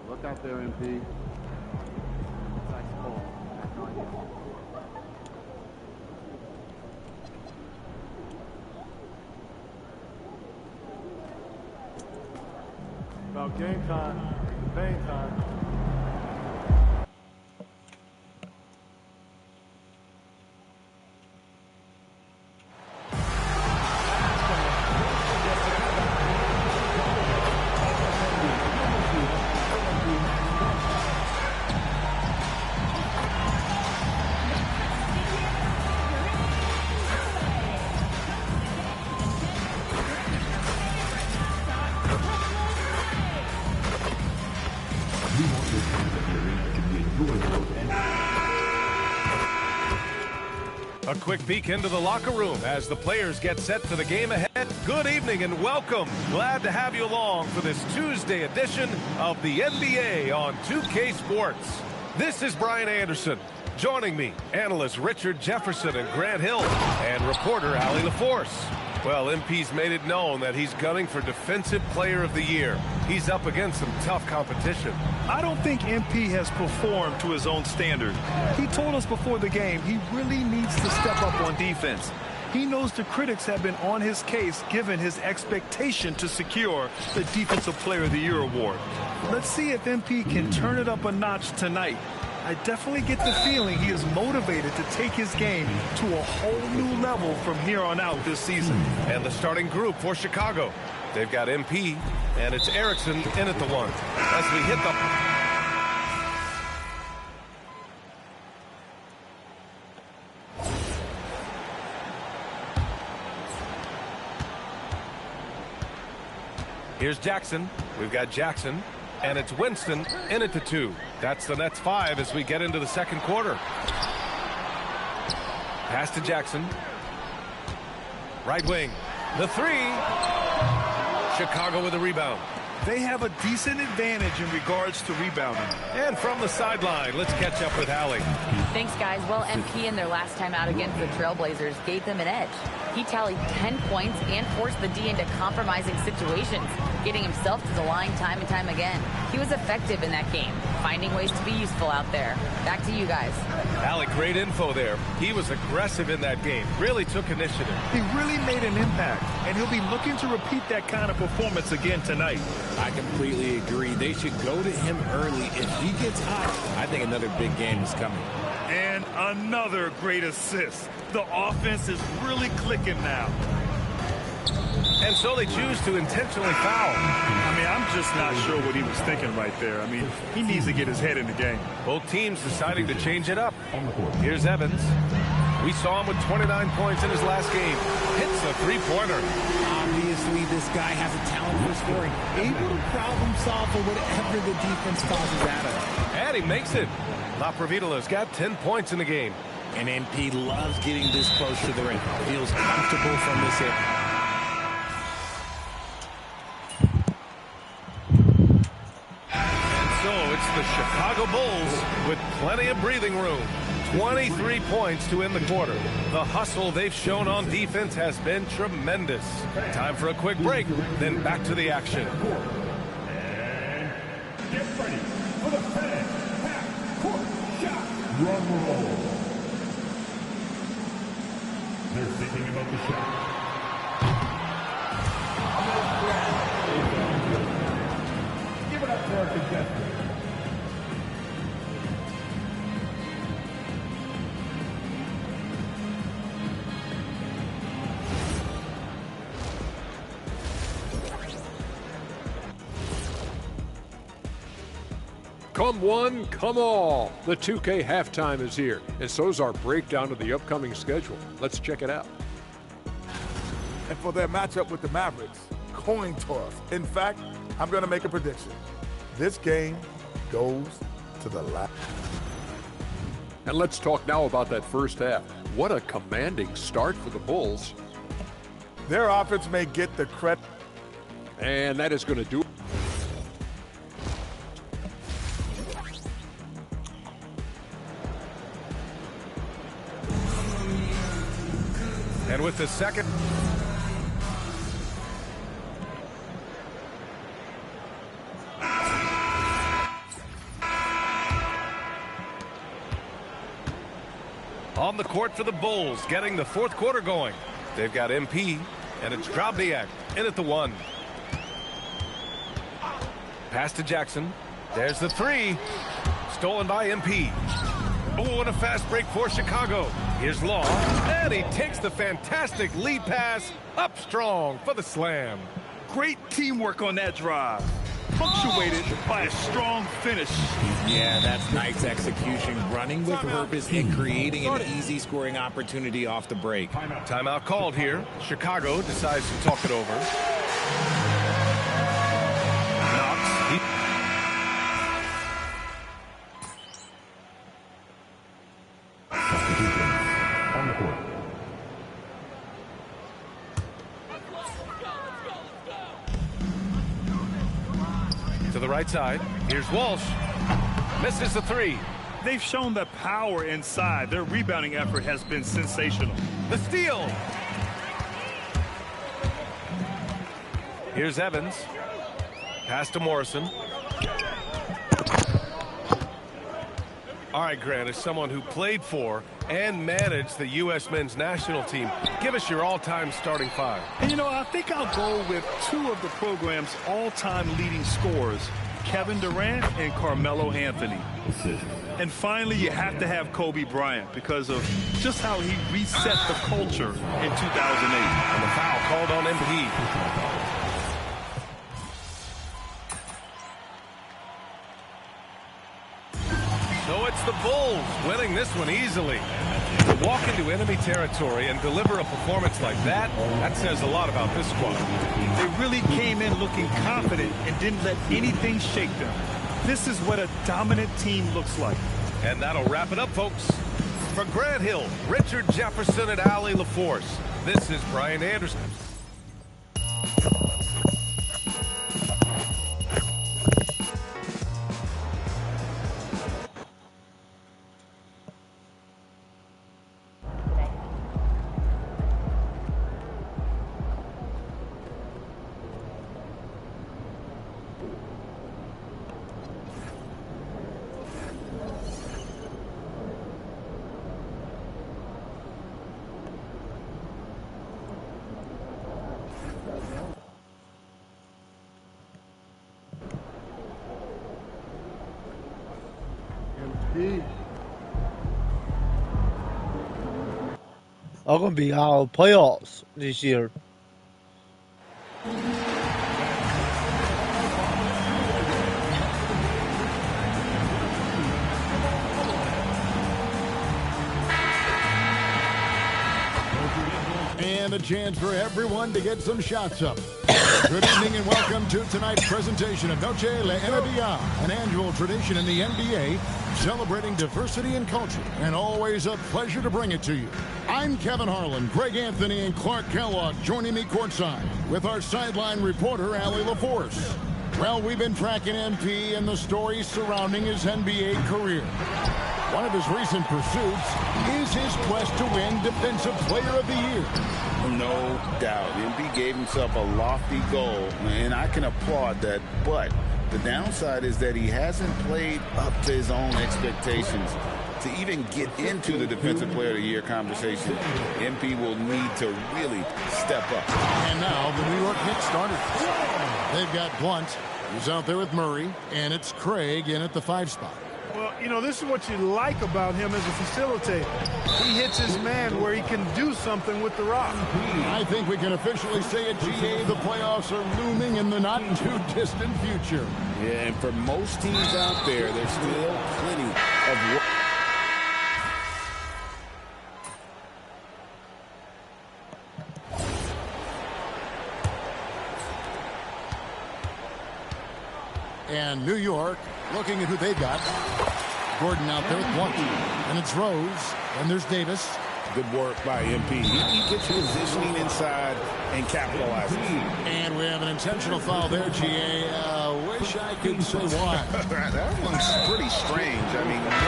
Look out there, MP. About game time, main time. A quick peek into the locker room as the players get set for the game ahead. Good evening and welcome. Glad to have you along for this Tuesday edition of the NBA on 2K Sports. This is Brian Anderson. Joining me, analysts Richard Jefferson and Grant Hill, and reporter Allie LaForce. Well, MP's made it known that he's gunning for Defensive Player of the Year. He's up against some tough competition. I don't think MP has performed to his own standard. He told us before the game he really needs to step up on defense. He knows the critics have been on his case given his expectation to secure the Defensive Player of the Year award. Let's see if MP can turn it up a notch tonight. I definitely get the feeling he is motivated to take his game to a whole new level from here on out this season. And the starting group for Chicago. They've got MP, and it's Erickson in at the one. As we hit the... Here's Jackson. We've got Jackson. And it's Winston in at the two. That's the Nets 5 as we get into the second quarter. Pass to Jackson. Right wing. The three. Chicago with a rebound. They have a decent advantage in regards to rebounding. And from the sideline, let's catch up with Allie. Thanks, guys. Well, MP in their last time out against the Trailblazers gave them an edge. He tallied 10 points and forced the D into compromising situations, getting himself to the line time and time again. He was effective in that game, finding ways to be useful out there. Back to you guys. Allie, great info there. He was aggressive in that game, really took initiative. He really made an impact, and he'll be looking to repeat that kind of performance again tonight. I completely agree. They should go to him early. If he gets hot, I think another big game is coming. And another great assist. The offense is really clicking now. And so they choose to intentionally foul. I mean, I'm just not sure what he was thinking right there. I mean, he needs to get his head in the game. Both teams deciding to change it up. Here's Evans. We saw him with 29 points in his last game. Hits a three-pointer. Obviously, this guy has a talent for scoring. Able to problem solve for whatever the defense tosses at him. And he makes it. La Providola's got 10 points in the game. And MP loves getting this close to the rim. Feels comfortable from this hit. And so it's the Chicago Bulls with plenty of breathing room. 23 points to end the quarter. The hustle they've shown on defense has been tremendous. Time for a quick break, then back to the action. And get ready for the fast half-court shot. Drum roll. They're thinking about the shot. Give it up for our contestants. Come one, come all. The 2K halftime is here, and so's our breakdown of the upcoming schedule. Let's check it out. And for their matchup with the Mavericks, coin toss. In fact, I'm going to make a prediction. This game goes to the last. And let's talk now about that first half. What a commanding start for the Bulls. Their offense may get the credit. And that is going to do it. And with the second, On the court for the Bulls, getting the fourth quarter going. They've got MP, and it's Drobniak in at the 1. Pass to Jackson. There's the 3. Stolen by MP. Oh, and a fast break for Chicago. Here's Law, and he takes the fantastic lead pass up strong for the slam. Great teamwork on that drive, punctuated by a strong finish. Yeah, that's nice execution. Running with purpose and creating an easy scoring opportunity off the break. Timeout called here. Chicago decides to talk it over. Knox. On the court. To the right side. Here's Walsh. Misses the 3. They've shown the power inside. Their rebounding effort has been sensational. The steal. Here's Evans. Pass to Morrison. All right, Grant, as someone who played for and managed the U.S. men's national team, give us your all-time starting 5. And, you know, I think I'll go with 2 of the program's all-time leading scorers, Kevin Durant and Carmelo Anthony. And finally, you have to have Kobe Bryant because of just how he reset the culture in 2008. And the foul called on MP. So it's the Bulls winning this one easily. To walk into enemy territory and deliver a performance like that, that says a lot about this squad. They really came in looking confident and didn't let anything shake them. This is what a dominant team looks like. And that'll wrap it up, folks. For Grant Hill, Richard Jefferson, and Allie LaForce, this is Brian Anderson. Are going to be our playoffs this year. And a chance for everyone to get some shots up. Good evening and welcome to tonight's presentation of Noche La NBA, an annual tradition in the NBA celebrating diversity and culture, and always a pleasure to bring it to you. I'm Kevin Harlan, Greg Anthony, and Clark Kellogg joining me courtside with our sideline reporter, Allie LaForce. Well, we've been tracking MP and the stories surrounding his NBA career. One of his recent pursuits is his quest to win Defensive Player of the Year. No doubt. MP gave himself a lofty goal, and I can applaud that, but the downside is that he hasn't played up to his own expectations. To even get into the Defensive Player of the Year conversation, MP will need to really step up. And now the New York Knicks starters. They've got Blunt, who's out there with Murray, and it's Craig in at the 5 spot. Well, you know, this is what you like about him as a facilitator. He hits his man where he can do something with the rock. I think we can officially say at GA the playoffs are looming in the not-too-distant future. Yeah, and for most teams out there, there's still plenty of work. And New York, looking at who they got. Gordon out there with Blunt. And it's Rose. And there's Davis. Good work by MP. He gets positioning inside and capitalizes. And we have an intentional foul there, GA. Wish I could say why. That one's pretty strange. I mean, no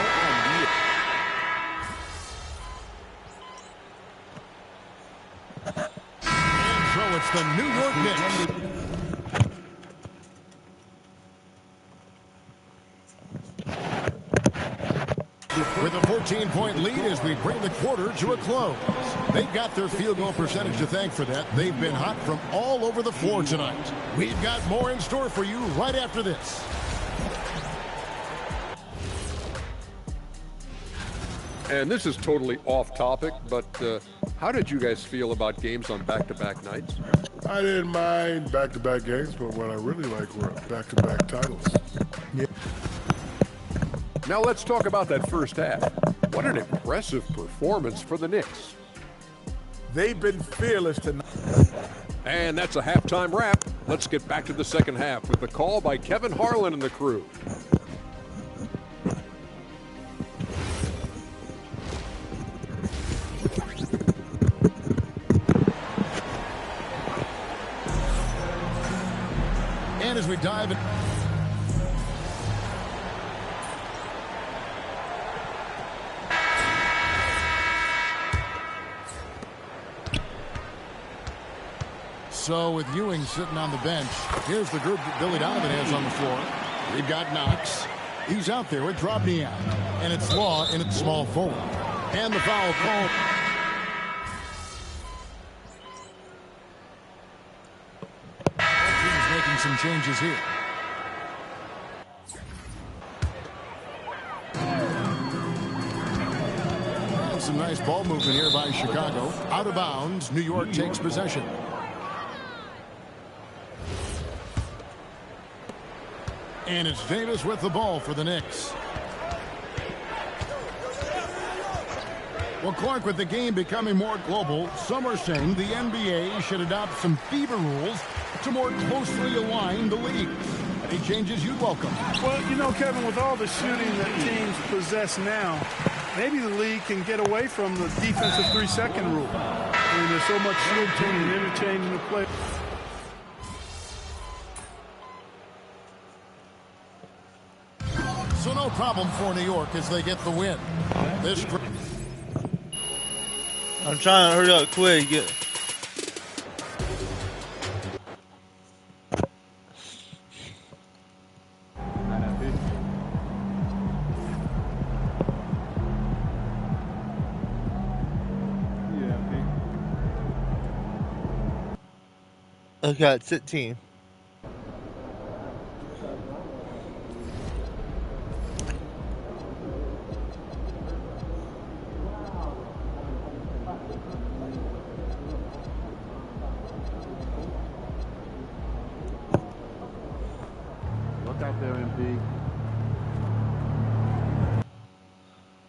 idea. And so it's the New York Knicks. with a 14-point lead as we bring the quarter to a close. They've got their field goal percentage to thank for that. They've been hot from all over the floor tonight. We've got more in store for you right after this. And this is totally off topic, but how did you guys feel about games on back-to-back nights? I didn't mind back-to-back games, but what I really like were back-to-back titles. Yeah. Now let's talk about that first half. What an impressive performance for the Knicks. They've been fearless tonight. And that's a halftime wrap. Let's get back to the second half with the call by Kevin Harlan and the crew. And as we dive in. So with Ewing sitting on the bench, here's the group that Billy Donovan has on the floor. We've got Knox. He's out there with Drobniak. And it's Law in its small forward. And the foul call. He's making some changes here. And some nice ball movement here by Chicago. Out of bounds, New York takes possession. And it's Davis with the ball for the Knicks. Well, Clark, with the game becoming more global, some are saying the NBA should adopt some FIBA rules to more closely align the leagues. Any changes you'd welcome? Well, you know, Kevin, with all the shooting that teams possess now, maybe the league can get away from the defensive 3-second rule. I mean, there's so much switching and interchanging the play. So no problem for New York as they get the win. This. I'm trying to hurry up quick. Get. Okay, it's 16. Out there, MP.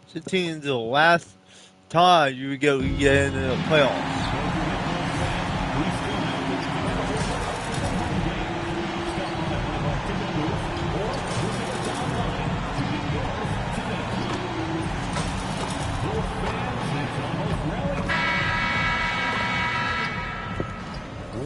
16 is the last time you get into the playoffs.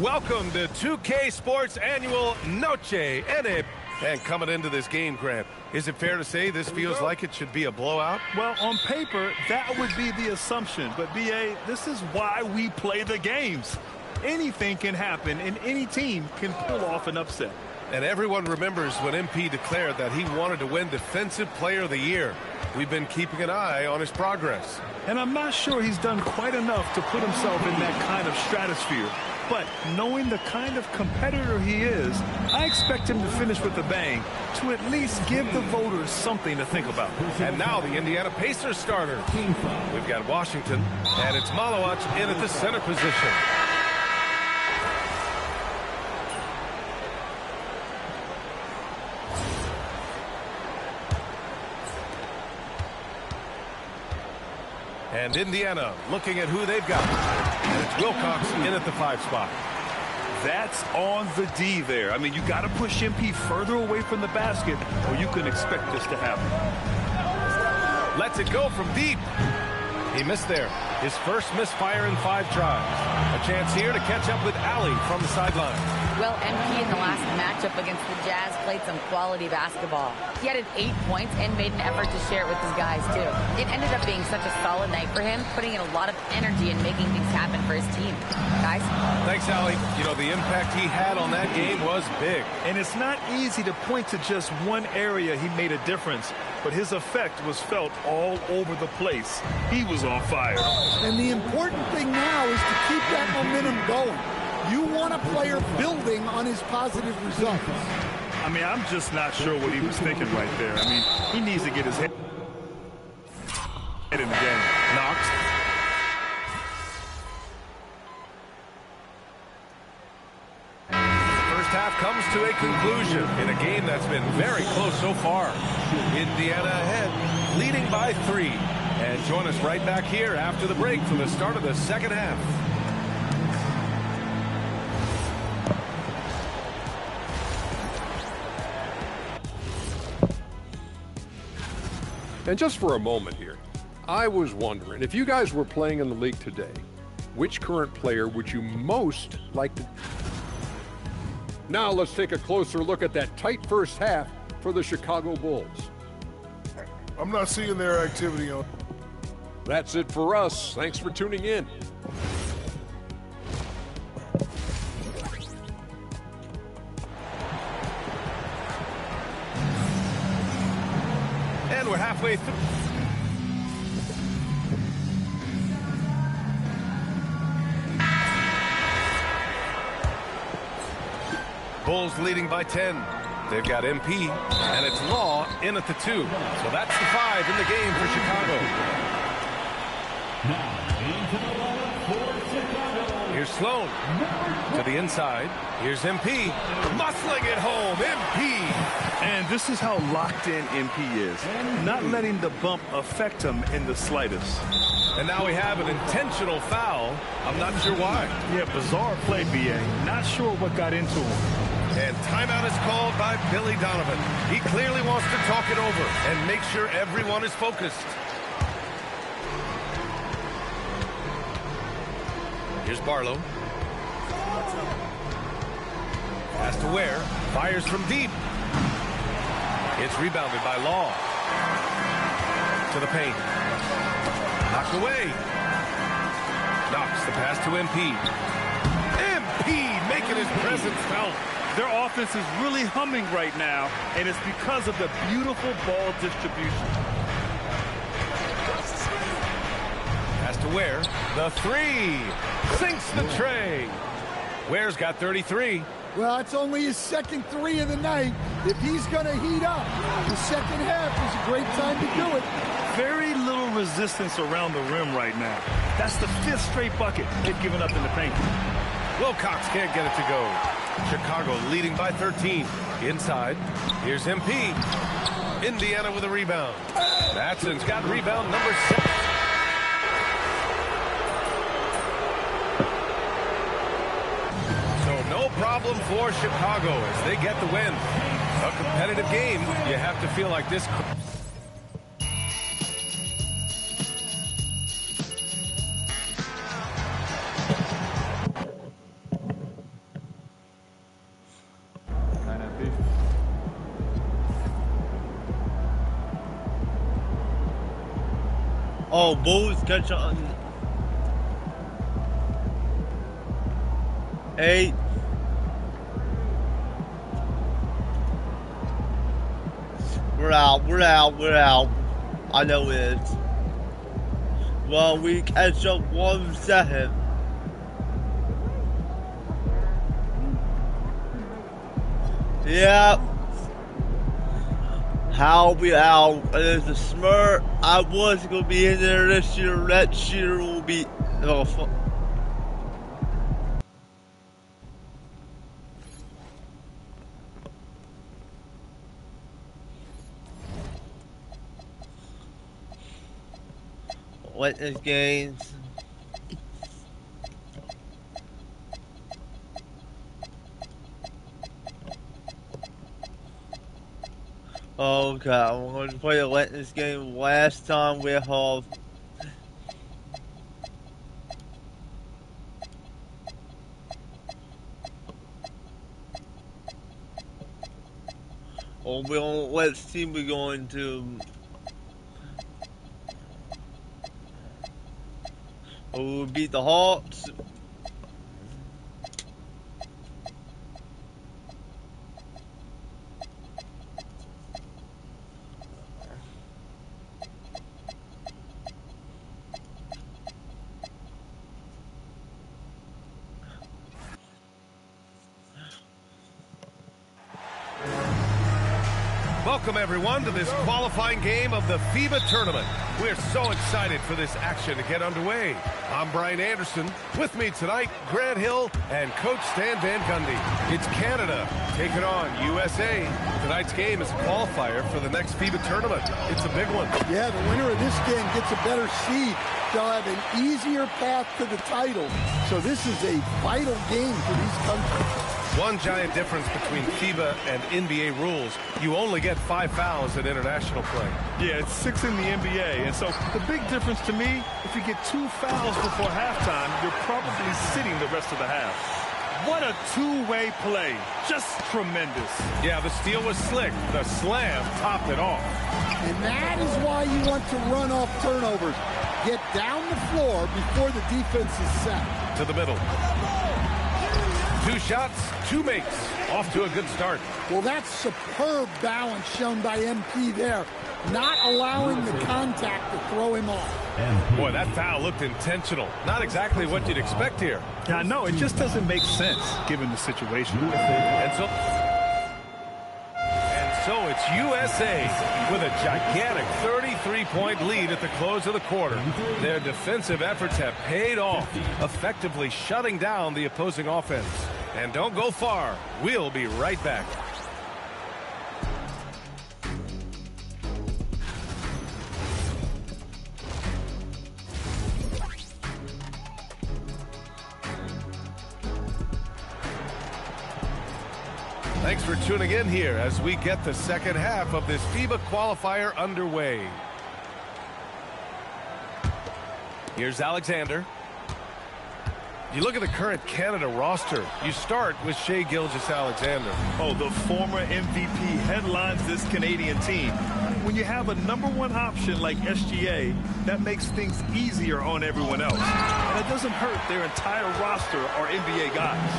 Welcome to 2K Sports Annual Noche N.A. And coming into this game, Grant, is it fair to say this feels like it should be a blowout? Well, on paper, that would be the assumption. But, B.A., this is why we play the games. Anything can happen, and any team can pull off an upset. And everyone remembers when MP declared that he wanted to win Defensive Player of the Year. We've been keeping an eye on his progress. And I'm not sure he's done quite enough to put himself in that kind of stratosphere. But knowing the kind of competitor he is, I expect him to finish with a bang to at least give the voters something to think about. And now the Indiana Pacers starter. We've got Washington, and it's Malowacz in at the center position. And Indiana looking at who they've got. And it's Wilcox in at the 5 spot. That's on the D there. I mean, you got to push MP further away from the basket or you can expect this to happen. Lets it go from deep. He missed there. His first misfire in 5 tries. A chance here to catch up with Alley from the sideline. Well, MP in the last matchup against the Jazz played some quality basketball. He added 8 points and made an effort to share it with his guys, too. It ended up being such a solid night for him, putting in a lot of energy and making things happen for his team. Guys? Thanks, Allie. You know, the impact he had on that game was big. And it's not easy to point to just one area he made a difference, but his effect was felt all over the place. He was on fire. And the important thing now is to keep that momentum going. You want a player building on his positive results. I mean, I'm just not sure what he was thinking right there. I mean, he needs to get his head in the game. Knox. First half comes to a conclusion in a game that's been very close so far. Indiana ahead, leading by 3. And join us right back here after the break for the start of the second half. And just for a moment here, I was wondering, if you guys were playing in the league today, which current player would you most like to... Now let's take a closer look at that tight first half for the Chicago Bulls. I'm not seeing their activity on. That's it for us. Thanks for tuning in. And we're halfway through. Bulls leading by 10. They've got MP, and it's Law in at the 2. So that's the 5 in the game for Chicago. Here's Sloan to the inside. Here's MP, muscling it home. MP. And this is how locked in MP is. Not letting the bump affect him in the slightest. And now we have an intentional foul. I'm not sure why. Yeah, bizarre play, BA. Not sure what got into him. And timeout is called by Billy Donovan. He clearly wants to talk it over and make sure everyone is focused. Here's Barlow. Pass to Ware. Fires from deep. It's rebounded by Law. To the paint. Knocked away. Knocks the pass to MP. MP making his presence felt. Their offense is really humming right now, and it's because of the beautiful ball distribution. Pass to Ware. The 3. Sinks the tray. Ware's got 33. Well, it's only his second 3 of the night. If he's going to heat up, the second half is a great time to do it. Very little resistance around the rim right now. That's the 5th straight bucket they've given up in the paint. Wilcox can't get it to go. Chicago leading by 13. Inside. Here's MP. Indiana with a rebound. Matson's got rebound number 6. So no problem for Chicago as they get the win. A competitive game. You have to feel like this. Oh, Bulls catch on 8. We're out. I know it. Well, we catch up 1 second. Yeah. How we out? There's a smirk. I was gonna be in there this year. Next year will be. Oh, fuck. Witness games. Okay, I'm going to play a witness game. Last time we have Well, let's see. We're going to. We'll beat the Hawks. Welcome, everyone, to this qualifying game of the FIBA tournament. We're so excited for this action to get underway. I'm Brian Anderson. With me tonight, Grant Hill and Coach Stan Van Gundy. It's Canada taking on USA. Tonight's game is a qualifier for the next FIBA tournament. It's a big one. Yeah, the winner of this game gets a better seed. They'll have an easier path to the title. So this is a vital game for these countries. One giant difference between FIBA and NBA rules, you only get 5 fouls in international play. Yeah, it's 6 in the NBA. And so the big difference to me, if you get 2 fouls before halftime, you're probably sitting the rest of the half. What a two-way play. Just tremendous. Yeah, the steal was slick. The slam topped it off. And that is why you want to run off turnovers. Get down the floor before the defense is set. To the middle. 2 shots, 2 makes. Off to a good start. Well, that's superb balance shown by MP there. Not allowing the contact to throw him off. Boy, that foul looked intentional. Not exactly what you'd expect here. Yeah, no, it just doesn't make sense given the situation. And so it's USA with a gigantic 33-point lead at the close of the quarter. Their defensive efforts have paid off, effectively shutting down the opposing offense. And don't go far. We'll be right back. Thanks for tuning in here as we get the second half of this FIBA qualifier underway. Here's Alexander. You look at the current Canada roster. You start with Shai Gilgeous-Alexander. Oh, the former MVP headlines this Canadian team. When you have a #1 option like SGA, that makes things easier on everyone else. And it doesn't hurt their entire roster are NBA guys.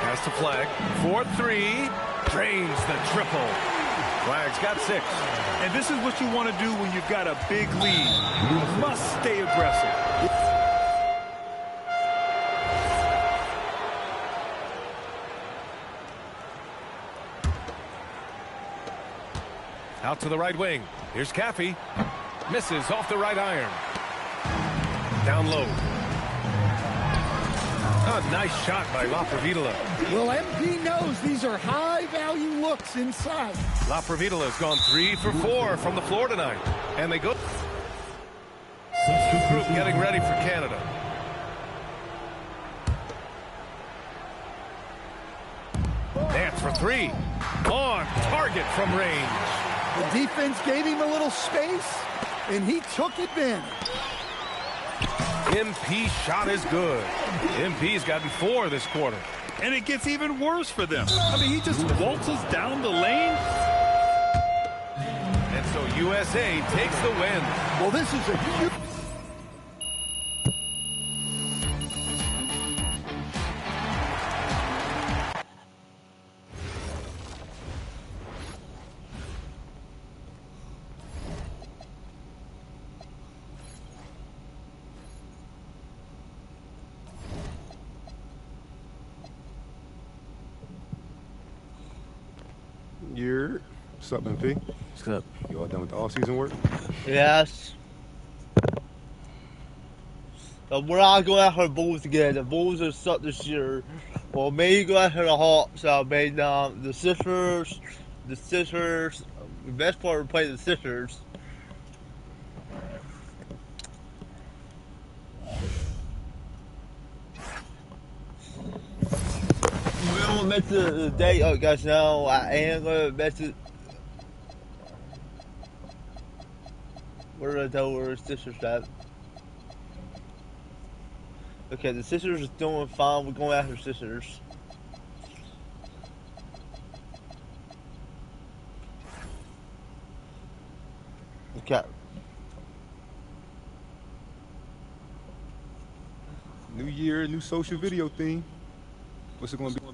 Has to flag. 4-3. Drains the triple. Flag's got 6. And this is what you want to do when you've got a big lead. You must stay aggressive. Out to the right wing. Here's Caffey. Misses off the right iron. Down low. Oh, nice shot by LaProvitola. Well, MP knows these are high-value looks inside. LaProvitola's gone 3 for 4 from the floor tonight. And they go. Group getting ready for Canada. Dance for 3. On target from range. The defense gave him a little space, and he took advantage. MP's shot is good. MP's gotten 4 this quarter. And it gets even worse for them. I mean, he just waltzes down the lane. And so USA takes the win. Well, this is a huge... What's up, MP? What's up? You all done with the all-season work? Yes. But we're not going after the Bulls again. The Bulls are sucked this year. Well, maybe go after the Hawks. Maybe the Sixers. The best part of playing the Sixers. We don't mess the date up, guys. Now I am gonna mess it. We're gonna tell where the Sixers at. Okay, the Sixers is doing fine. We're going after Sixers. Okay. New year, new social video theme. What's it going to be?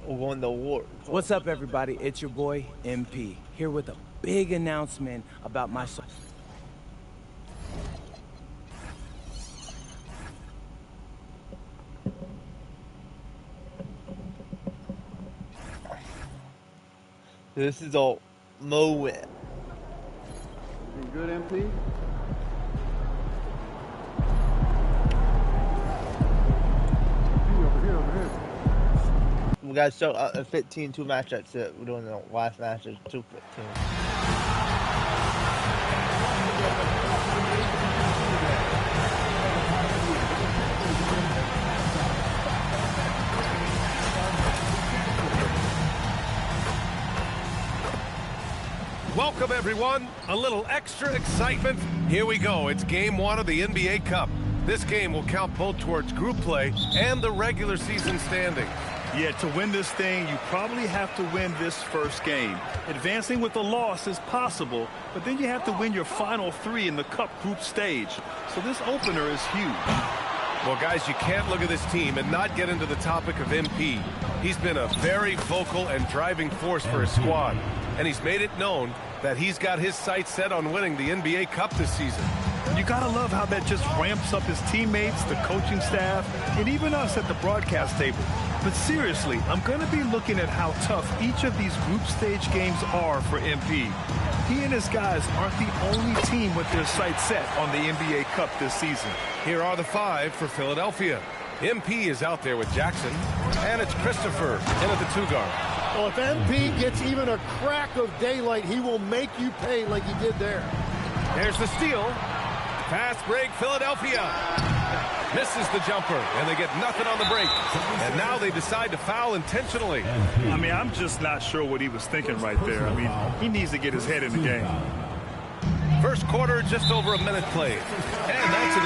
Won the award. What's up, everybody? It's your boy, MP, here with a big announcement about my... This is a moment. You good, MP? We got to show a 15-2 match. That's it. We're doing the last match of 2-15. Welcome, everyone. A little extra excitement. Here we go. It's game one of the NBA Cup. This game will count both towards group play and the regular season standings. Yeah, to win this thing, you probably have to win this first game. Advancing with a loss is possible, but then you have to win your final 3 in the Cup group stage. So this opener is huge. Well, guys, you can't look at this team and not get into the topic of MP. He's been a very vocal and driving force for his squad, and he's made it known that he's got his sights set on winning the NBA Cup this season. You gotta love how that just ramps up his teammates, the coaching staff, and even us at the broadcast table. But seriously, I'm gonna be looking at how tough each of these group stage games are for MP. He and his guys aren't the only team with their sights set on the NBA Cup this season. Here are the 5 for Philadelphia. MP is out there with Jackson, and it's Christopher in at the 2 guard. Well, if MP gets even a crack of daylight, he will make you pay like he did there. There's the steal. Fast break, Philadelphia. Misses the jumper, and they get nothing on the break. And now they decide to foul intentionally. I mean, I'm just not sure what he was thinking right there. I mean, he needs to get his head in the game. First quarter, just over a minute played. And that's an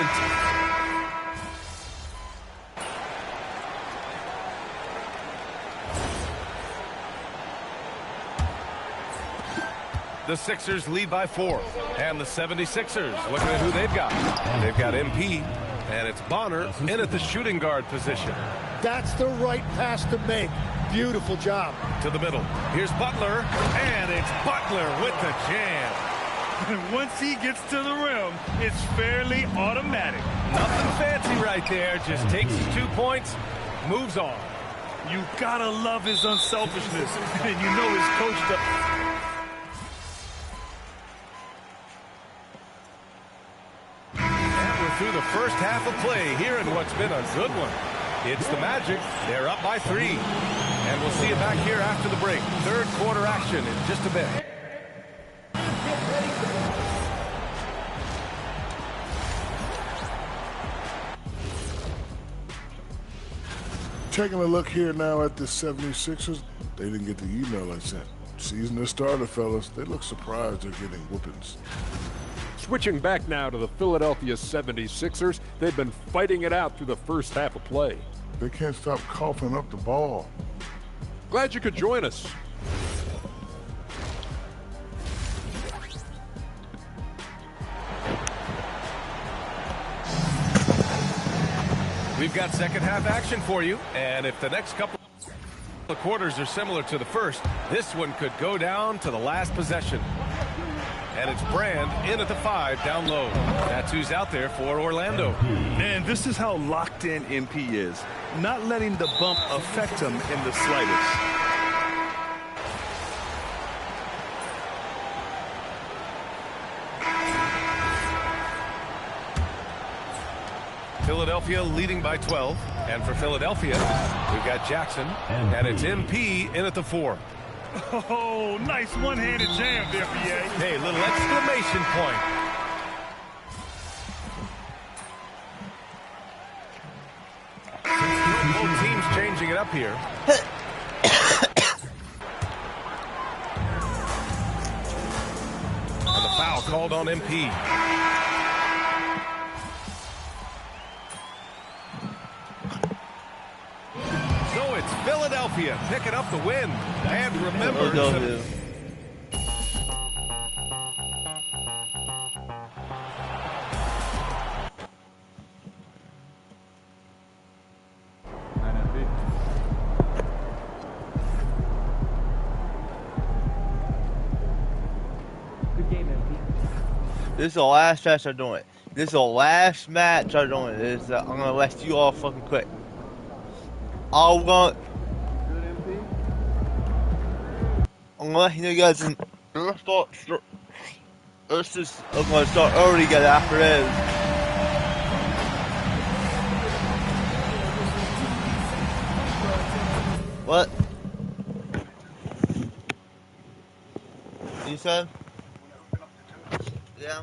The Sixers lead by 4. And the 76ers, looking at who they've got. They've got MP, and it's Bonner in at the shooting guard position. That's the right pass to make. Beautiful job. To the middle. Here's Butler, and it's Butler with the jam. And once he gets to the rim, it's fairly automatic. Nothing fancy right there. Just takes his 2 points, moves on. You gotta love his unselfishness, and you know his coach does. Through the first half of play here in what's been a good one. It's the Magic. They're up by 3. And we'll see you back here after the break. Third quarter action in just a bit. Taking a look here now at the 76ers. They didn't get the email I sent. Season has started, fellas. They look surprised they're getting whoopings. Switching back now to the Philadelphia 76ers. They've been fighting it out through the first half of play. They can't stop coughing up the ball. Glad you could join us. We've got second half action for you. And if the next couple of quarters are similar to the first, this one could go down to the last possession. And it's Brand in at the 5 down low. That's who's out there for Orlando. And this is how locked in MP is. Not letting the bump affect him in the slightest. Philadelphia leading by 12. And for Philadelphia, we've got Jackson. And it's MP in at the 4. Oh, nice one-handed jam there, PA. Hey, little exclamation point. Both teams changing it up here. And the foul called on MP. So It's Philadelphia picking up the win. And remember, this is the last match I'm doing. This is the last match I'm doing. I'm gonna let you all fucking quick. I'm gonna let you guys in. I'm gonna start early again after this. What? You said? Yeah.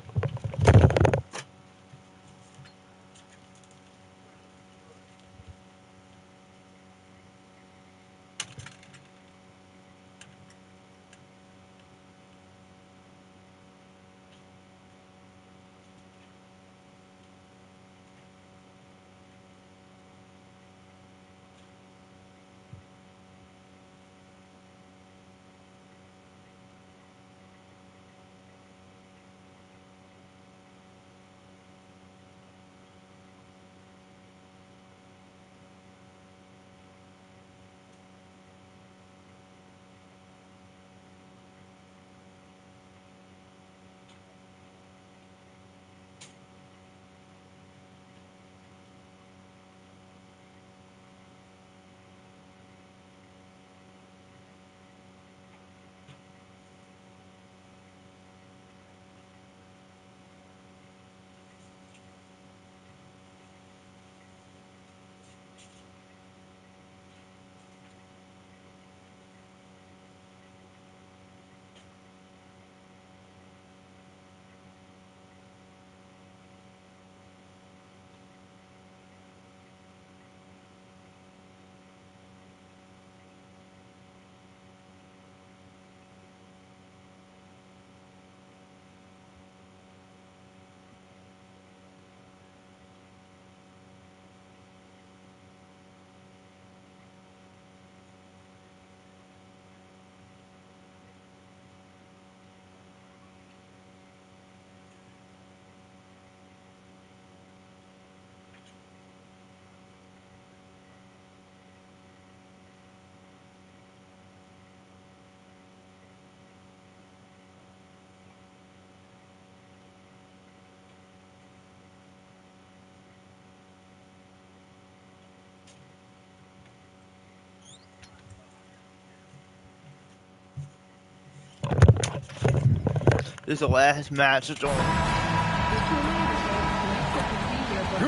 This is the last match. Good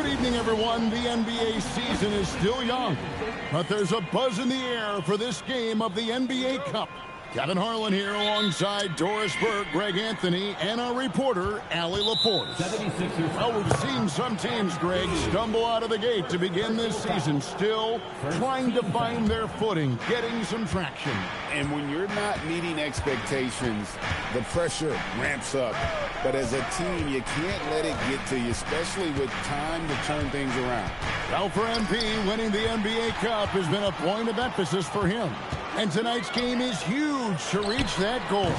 evening, everyone. The NBA season is still young, but there's a buzz in the air for this game of the NBA Cup. Kevin Harlan here alongside Doris Burke, Greg Anthony, and our reporter, Allie Laporte. Well, we've seen some teams, Greg, stumble out of the gate to begin this season, still trying to find their footing, getting some traction. And when you're not meeting expectations, the pressure ramps up. But as a team, you can't let it get to you, especially with time to turn things around. Well, for MP, winning the NBA Cup has been a point of emphasis for him. And tonight's game is huge to reach that goal.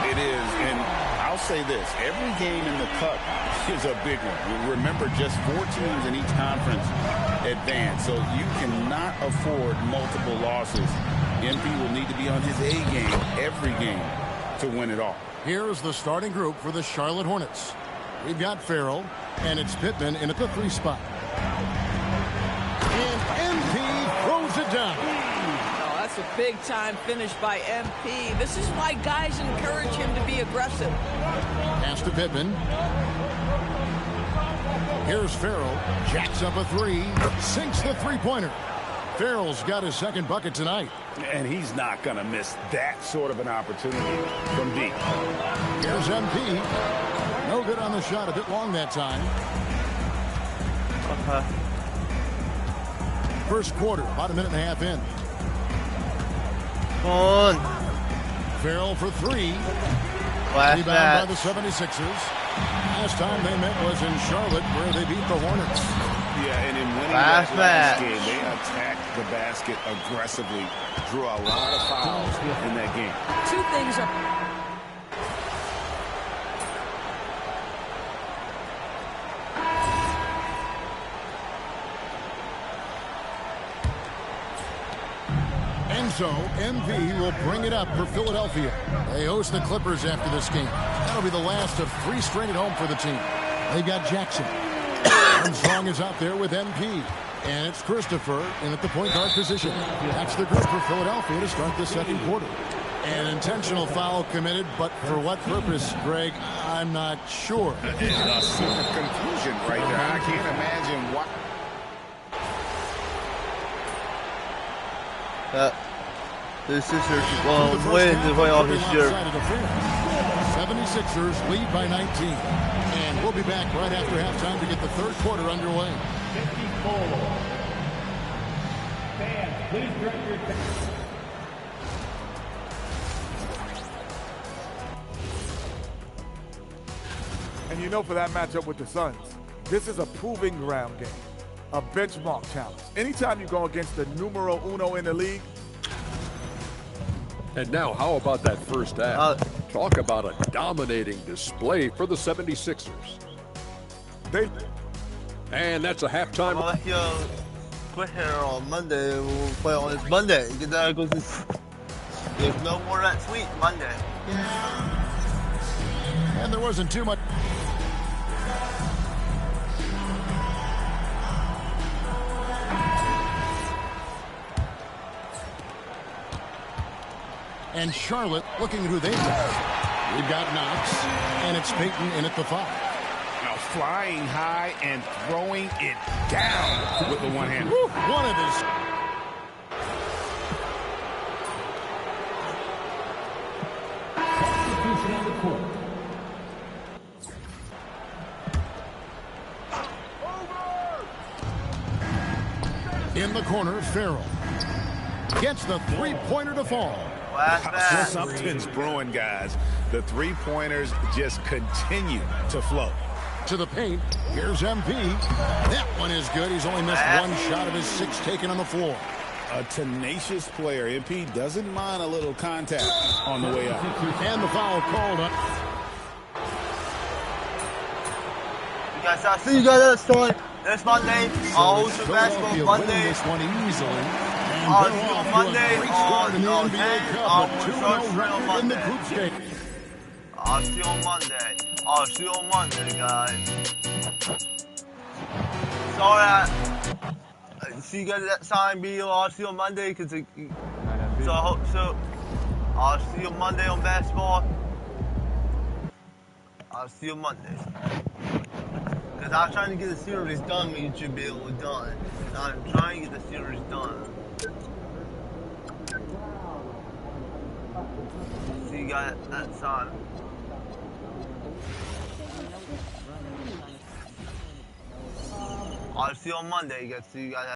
It is, and I'll say this, every game in the Cup is a big one. Remember, just 4 teams in each conference advance, so you cannot afford multiple losses. MP will need to be on his A game every game to win it all. Here's the starting group for the Charlotte Hornets. We've got Farrell, and it's Pittman in at the 3 spot. And MP throws it down. That's a big-time finish by MP. This is why guys encourage him to be aggressive. Pass to Pittman. Here's Farrell. Jacks up a 3. Sinks the three-pointer. Farrell's got his second bucket tonight. And he's not going to miss that sort of an opportunity from deep. Here's MP. No good on the shot. A bit long that time. First quarter, about a minute and a half in. Come on. Farrell for 3. Last Rebound match. by the 76ers. Last time they met was in Charlotte, where they beat the Hornets. Yeah, and in winning Last that last game, they attacked the basket aggressively, drew a lot of fouls in that game. Two things are... And so, MV will bring it up for Philadelphia. They host the Clippers after this game. That'll be the last of 3 straight at home for the team. They've got Jackson. Armstrong is out there with MP. And it's Christopher in at the point guard position. That's the group for Philadelphia to start the second quarter. An intentional foul committed, but for what purpose, Greg, I'm not sure. A super confusion right there. I can't imagine why. The Sixers will win the playoff this year. 76ers lead by 19. And we'll be back right after halftime to get the third quarter underway. 54. Fans, please direct your attention. And you know, for that matchup with the Suns, this is a proving ground game, a benchmark challenge. Anytime you go against the numero uno in the league. And now, how about that first half? Talk about a dominating display for the 76ers. And that's a halftime. Quit here on Monday. We'll play on this Monday. There's no more that sweet Monday. And there wasn't too much. And Charlotte looking at who they've got. We've got Knox, and it's Peyton in at the 5. Now flying high and throwing it down with the one hand. One of his. Substitution on the court. In the corner, Farrell gets the three-pointer to fall. Something's brewing, guys. The three-pointers just continue to flow. To the paint, here's MP. That one is good. He's only missed one shot of his 6 taken on the floor. A tenacious player. MP doesn't mind a little contact on the way out. And the foul called up. I'll see you guys next Monday. I'll host the basketball Monday. This one easily. I'll see you on Monday. I'll see you on Monday. I'll see you on Monday, guys. Sorry, see you guys at that sign video. I'll see you on Monday because so I'll see you on Monday on basketball. I'll see you on Monday. Because I was trying to get the series done when you should be able to done. I'm trying to get the series done. See you guys at that time. I'll see you on Monday. See you guys.